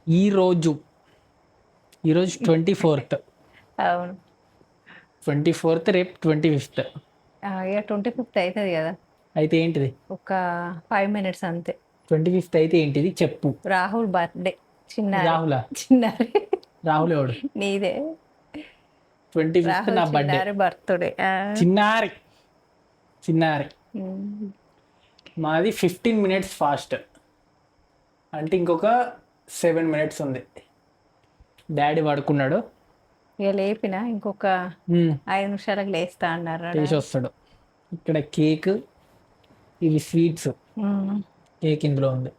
ఈరోజు ఈరోజు 24th. అవును. 24th, రేపు 25th. ఇక 25th అవుతుంది కదా. అయితే ఏంటిది? ఒక 5 minutes అంతే. 25th అయితే ఏంటిది చెప్పు. రాహుల్ బర్త్డే. చిన్నారి. రాహులా? చిన్నారి. రాహుల్ ఎవడు? నీదే. 25th రాహుల్ నా బర్త్డే. చిన్నారి బర్త్డే. చిన్నారి మాది 15 minutes ఫాస్ట్. అంటే ఇంకొక 7 minutes ఉంది. డాడీ పడుకున్నాడు. ఇక లేపిన ఇంకొక 5 నిమిషాలకు లేస్తా అన్నారు. లేచి వస్తాడు. ఇక్కడ కేక్, ఇవి స్వీట్స్. కేక్ ఇందులో ఉంది.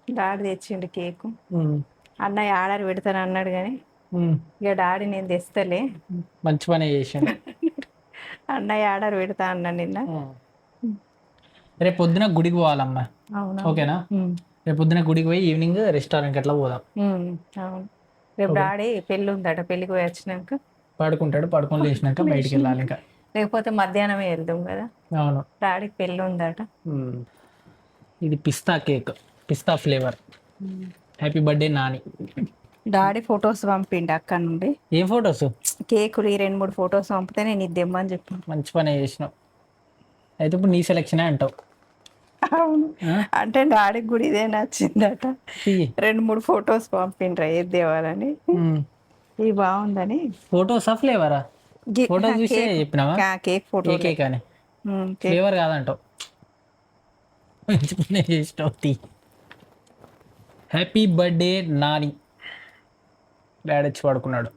డాడీ తెచ్చిండు కేకు. అన్నయ్య ఆర్డర్ పెడతాను అన్నాడు కానీ ఇక డాడీ నేను తెస్తలే. మంచి పని చేసాను. అన్నయ్య ఆర్డర్ పెడతా అన్నా నిన్న. రేపు పొద్దున గుడికి పోవాలమ్మా. అవునా? ఓకేనా? రేపు పొద్దున గుడికి పోయి ఈవినింగ్ రెస్టారెంట్కి అట్లా పోదాం. అవును. రేపు డాడీ పెళ్ళి ఉందట. పెళ్ళికి పోయి వచ్చినాక పడుకుంటాడు. పడుకొని లేచినాక బయటికి వెళ్ళాలి. ఇంకా లేకపోతే మధ్యాహ్నమే వెళ్దాం కదా. అవును. డాడీకి పెళ్ళి ఉందట. ఇది pista cake, pista flavour. Happy birthday Nani. Daddy photos పంపిండి అక్కడ నుండి. ఏం ఫొటోస్? కేకులు 2-3 ఫొటోస్ పంపితే నేను ఇది తెమ్మని చెప్పాను. మంచి పని చేసినావు. అయితే ఇప్పుడు నీ సెలెక్షనే అంటావు. అవును. అంటే డాడీకి కూడా ఇదే నచ్చిందట. 2-3 ఫొటోస్ పంపిండ్రా ఏది తేవాలని. ఇది బాగుందని. ఫొటోసా ఫ్లేవరా? ఫోటో చూసి చెప్పినావా? Cake photo. కేక్ అని ఫ్లేవర్ కాదంటావు. మంచి పని చేసినావు. Happy birthday Nani. డాడీ వచ్చి పడుకున్నాడు.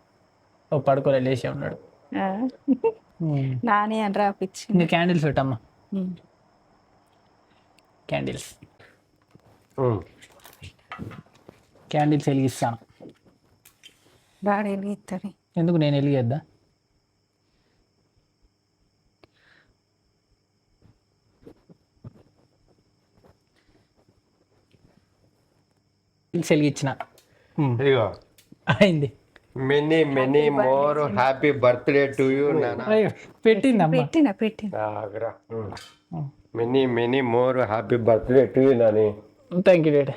పడుకోలే, లేచే ఉన్నాడు. నాని అని రాపిచ్చి. ఇంకా క్యాండిల్స్ పెట్టమ్మా. క్యాండిల్స్ వెలిగిస్తాను. డాడీ వెలిగిస్తాను. ఎందుకు? నేను వెలిగేద్దా? వెలిగించిన. అయింది. Many many more happy birthday to you నాన్న. పెట్టింది. Many many more happy birthday to you Nani. Thank you daddy.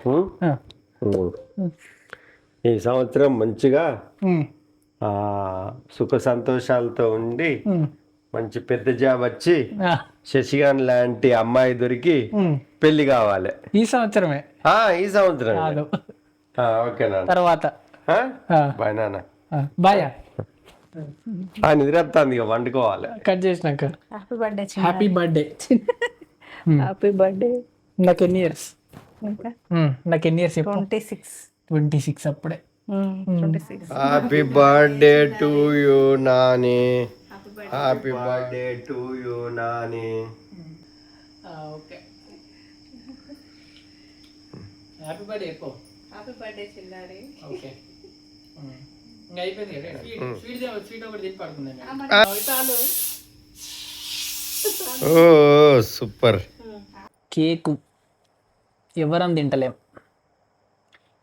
ఈ సంవత్సరం మంచిగా సుఖ సంతోషాలతో ఉండి మంచి పెద్ద జాబ్ వచ్చి శశికాంత్ లాంటి అమ్మాయి దొరికి పెళ్లి కావాలి. ఈ సంవత్సరమే. ఈ సంవత్సరం. ఓకే నాన్న. తర్వాత బాయ్ నాన్న. బాయ్. నిద్రస్తుంది ఇక వండుకోవాలి. కట్ చేసినాక. Happy birthday. Happy birthday. Happy birthday. నాకు ఎన్ని ఇయర్స్? 26 అప్పుడే. 26. Happy birthday to you Nani. Happy birthday to you Nani. Okay. Happy birthday. Happy birthday చిన్నారి. ఓకే. ఇంకా అయిపోయింది కదా. స్వీట్ ఒకటి తిని పడుకుందండి. ఓ సూపర్. కేకు ఎవరం తింటలేం.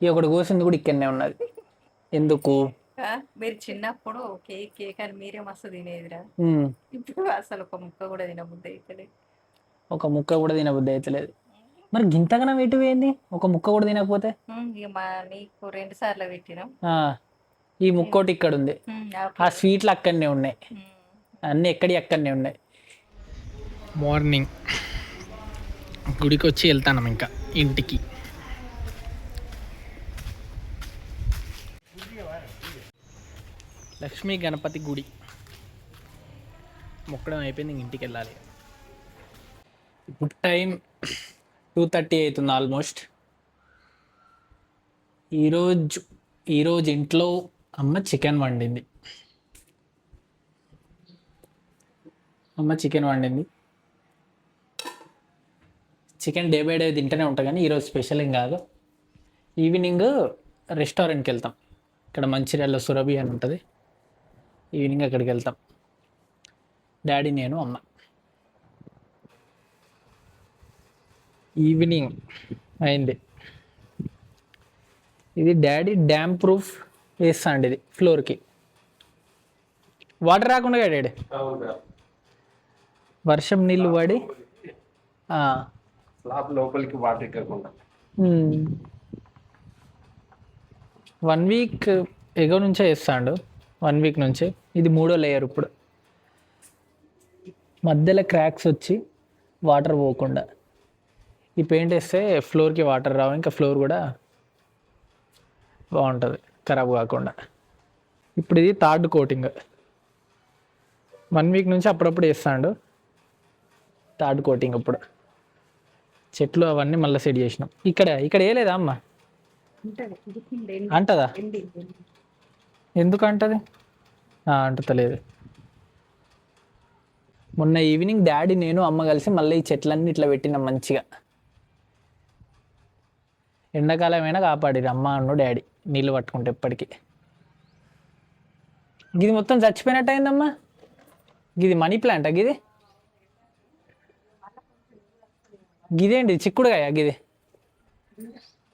ఈ ఒకటి కోసింది కూడా ఇక్కడనే ఉన్నది. ఎందుకు? మీరు చిన్నప్పుడు కేక్ అని మీరే మస్తు తినేదిరా. ఇప్పుడు అసలు ఒక ముక్క కూడా తినబుద్ధి అవుతలేదు. ఒక ముక్క కూడా తినబుద్ధి అవుతలేదు. మరి గింతగనం ఎటు పోయింది? ఒక ముక్క కూడా తినకపోతే? నీకు 2 సార్లు పెట్టినాం. ఈ ముక్కోటి ఇక్కడ ఉంది. ఆ స్వీట్లు అక్కడనే ఉన్నాయి. అన్నీ అక్కడనే ఉన్నాయి. మార్నింగ్ గుడికి వచ్చి వెళ్తాను ఇంకా ఇంటికి. లక్ష్మీ గణపతి గుడి మొక్కడం అయిపోయింది. ఇంటికి వెళ్ళాలి. ఇప్పుడు టైం 2:30 అవుతుంది ఆల్మోస్ట్. ఈరోజు ఇంట్లో అమ్మ చికెన్ వండింది. చికెన్ డే బై డే తింటూనే ఉంటాం కానీ ఈరోజు స్పెషల్ ఏం కాదు. ఈవినింగ్ రెస్టారెంట్కి వెళ్తాం. ఇక్కడ మంచిర్యాలలో సురభి అని ఉంటుంది. ఈవినింగ్ అక్కడికి వెళ్తాం. డాడీ, నేను, అమ్మ. ఈవినింగ్ అయింది. ఇది డాడీ డ్యామ్ ప్రూఫ్ వేస్తాండి. ఇది ఫ్లోర్కి వాటర్ రాకుండా డాడీ. వర్షం నీళ్ళు పడి లోపలికి వాటర్ ఎక్కకుండా. 1 వీక్ ఎగో నుంచే వేస్తాడు, 1 వీక్ నుంచి. ఇది 3వ లేయర్. ఇప్పుడు మధ్యలో క్రాక్స్ వచ్చి వాటర్ పోకుండా ఈ పెయింట్ వేస్తే ఫ్లోర్కి వాటర్ రావు, ఇంకా ఫ్లోర్ కూడా బాగుంటుంది ఖరాబ్ కాకుండా. ఇప్పుడు ఇది 3rd కోటింగ్. 1 వీక్ నుంచి అప్పుడప్పుడు వేస్తాడు 3rd కోటింగ్. ఇప్పుడు చెట్లు అవన్నీ మళ్ళీ సెట్ చేసినాం. ఇక్కడ వేయలేదా అమ్మ? అంటదా? ఎందుకు అంటది? అంటలేదు. మొన్న ఈవినింగ్ డాడీ నేను అమ్మ కలిసి మళ్ళీ ఈ చెట్లన్నీ ఇట్లా పెట్టినాం మంచిగా. ఎండాకాలమైనా కాపాడిరు అమ్మ అన్ను డాడీ నీళ్ళు పట్టుకుంటే ఎప్పటికీ. గిది మొత్తం చచ్చిపోయినట్టు అయిందమ్మా. గిది మనీ ప్లాంటా? గిదేంటి చిక్కుడుగాయ?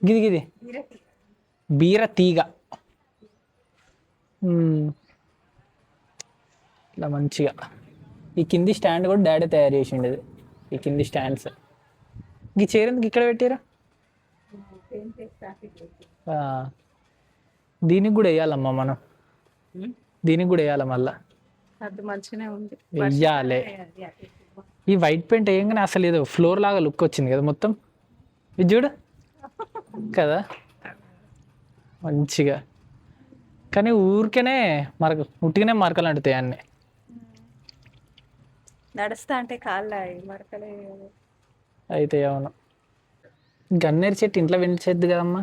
గిది బీర తీగ. ఇట్లా మంచిగా ఈ కింది స్టాండ్ కూడా డాడీ తయారు చేసిండు. ఇది ఈ కింది స్టాండ్స్. ఈ చైర్ ఎందుకు ఇక్కడ పెట్టారా? దీనికి కూడా వేయాలమ్మా మనం, దీనికి కూడా వేయాలి మళ్ళా. వెయ్యాలి. ఈ వైట్ పెయింట్ వేయంగానే అసలు ఏదో ఫ్లోర్ లాగా లుక్ వచ్చింది కదా మొత్తం. ఇది చూడు కదా మంచిగా. కానీ ఊరికేనే ఉట్టిగానే మరకలు అంటుతాయి అన్నీ. నడుస్తా అంటే కాళ్ళ మరకలే అయితే. అవును. గన్నేరు చెట్టు ఇంట్లో పెంచేద్దు కదమ్మా.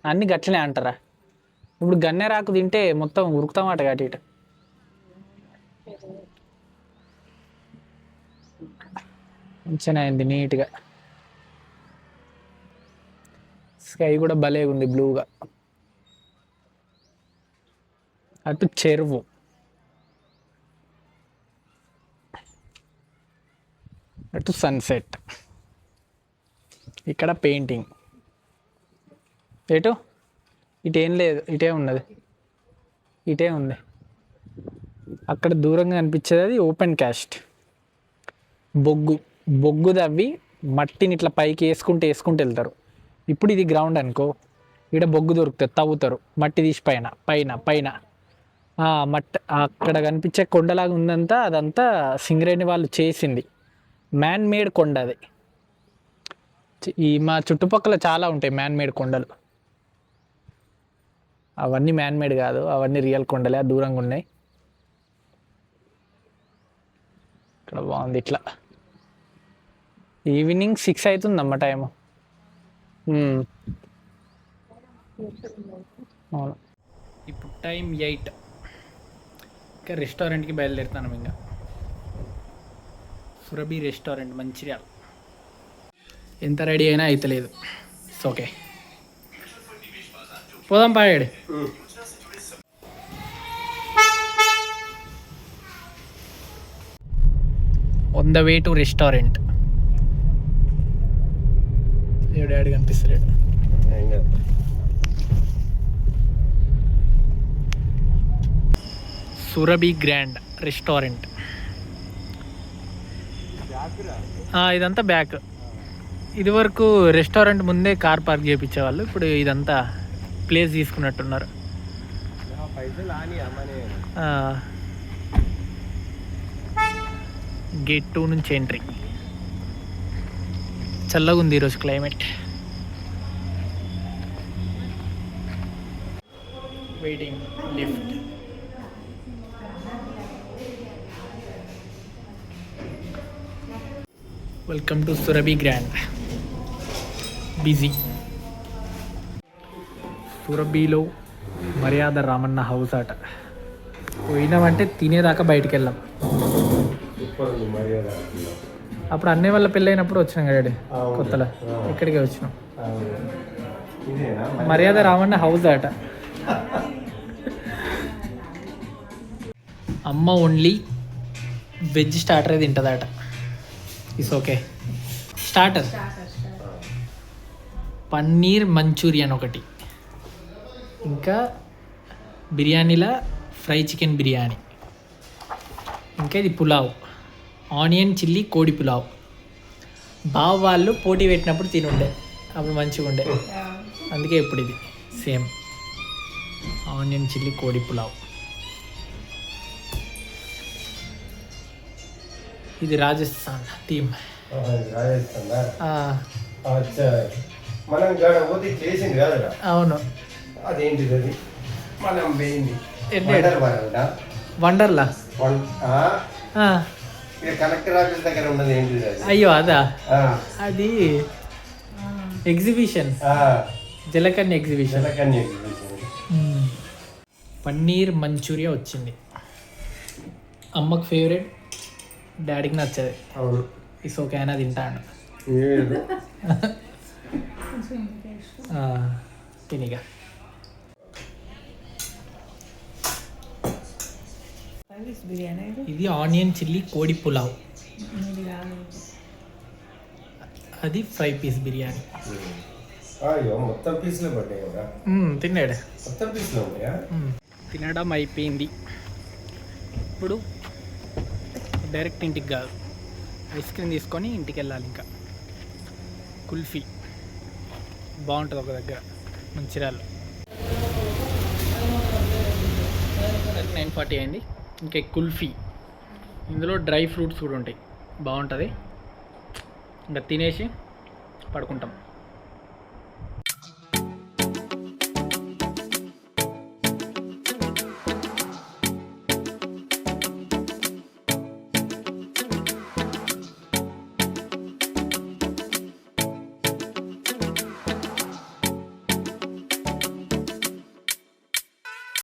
అన్ని గట్లనే అంటారా? ఇప్పుడు గన్నేరాకు తింటే మొత్తం ఉరుకుతామాట కాటి ఇటు. మంచిగా అయింది నీట్గా. స్కై కూడా భలేగా ఉంది బ్లూగా. అటు చెరువు, అటు సన్సెట్, ఇక్కడ పెయింటింగ్. ఇటేం లేదు, ఇటే ఉన్నది, ఇటే ఉంది. అక్కడ దూరంగా కనిపించేది అది ఓపెన్ క్యాస్ట్. బొగ్గు తవ్వి మట్టిని ఇట్లా పైకి వేసుకుంటూ వెళ్తారు. ఇప్పుడు ఇది గ్రౌండ్ అనుకో, ఇక్కడ బొగ్గు దొరుకుతుంది, తవ్వుతారు మట్టి తీసి పైన మట్టి. అక్కడ కనిపించే కొండలాగా ఉందంతా అదంతా సింగరేణి వాళ్ళు చేసింది, మ్యాన్ మేడ్ కొండ అది. ఈ మా చుట్టుపక్కల చాలా ఉంటాయి మ్యాన్ మేడ్ కొండలు. అవన్నీ మ్యాన్ మేడ్ కాదు, అవన్నీ రియల్ కొండలే, దూరంగా ఉన్నాయి. ఇక్కడ బాగుంది. ఇట్లా ఈవినింగ్ 6 అవుతుందమ్మ టైము. అవును. ఇప్పుడు టైం 8. ఇంకా రెస్టారెంట్కి బయలుదేరుతాను. ఇంకా సురభి రెస్టారెంట్ మంచిర్యాల. ఎంత రెడీ అయినా అయితలేదు. ఇట్స్ ఓకే, పోదాం పాడాడు. On the way to restaurant. Daddy కనిపిస్తలేడు. Surabhi grand restaurant. ఇదంతా బ్యాక్. ఇది వరకు రెస్టారెంట్ ముందే కార్ పార్క్ చేయించేవాళ్ళు, ఇప్పుడు ఇదంతా ప్లేస్ తీసుకున్నట్టున్నారు. గేట్ 2 నుంచి ఎంట్రీ. చల్లగా ఉంది ఈరోజు climate. Waiting lift. Welcome to Surabhi grand. Busy. సురభిలో మర్యాద రామన్న హౌస్ అట. పోయినామంటే తినేదాకా బయటికి వెళ్ళాం. అప్పుడు అన్నయ్య వాళ్ళ పెళ్ళైనప్పుడు వచ్చినాం కదా కొత్తలో, ఇక్కడికే వచ్చినాం. మర్యాద రామన్న హౌస్ అట. అమ్మ ఓన్లీ వెజ్ స్టార్టర్ తింటుందట. It's okay. Starter paneer manchurian ఒకటి, ఇంకా బిర్యానీలో ఫ్రై చికెన్ బిర్యానీ, ఇంకా ఇది పులావ్, ఆనియన్ చిల్లీ కోడి పులావ్. బావ వాళ్ళు పోటీ పెట్టినప్పుడు తినుండే, అప్పుడు మంచిగా ఉండే, అందుకే ఇప్పుడు ఇది సేమ్ ఆనియన్ చిల్లీ కోడి పులావ్. ఇది రాజస్థాన్ థీమ్. మనం గడ పోతే చేసింది కాదురా. అవును, అదేంటిది అది మనం పోయింది వండర్లా. కలెక్టర్ ఆఫీస్ దగ్గర ఉన్నది ఏంటిది అది? అయ్యో అదా, అది ఎగ్జిబిషన్, జలకన్య ఎగ్జిబిషన్. పన్నీర్ మంచూరియా వచ్చింది. అమ్మకు ఫేవరెట్, డాడీకి నచ్చదు. అవును, ఇస్ ఓకే అయినా తింటాను. తినిగా ఇది ఆనియన్ చిల్లీ కోడి పులావ్, అది ఫ్రై పీస్ బిర్యానీ. మొత్తం పీసులు పడ్డాయి కదా. తిన్నాడు, మొత్తం పీసులు ఉంటాయా? తినడం అయిపోయింది. ఇప్పుడు డైరెక్ట్ ఇంటికి కాదు, ఐస్ క్రీమ్ తీసుకొని ఇంటికి వెళ్ళాలి. ఇంకా కుల్ఫీ బాగుంటుంది ఒక దగ్గర మంచిర్యాలలో. 9:40 అయింది. ఇంకా కుల్ఫీ, ఇందులో డ్రై ఫ్రూట్స్ కూడా ఉంటాయి, బాగుంటుంది. ఇంకా తినేసి పడుకుంటాం.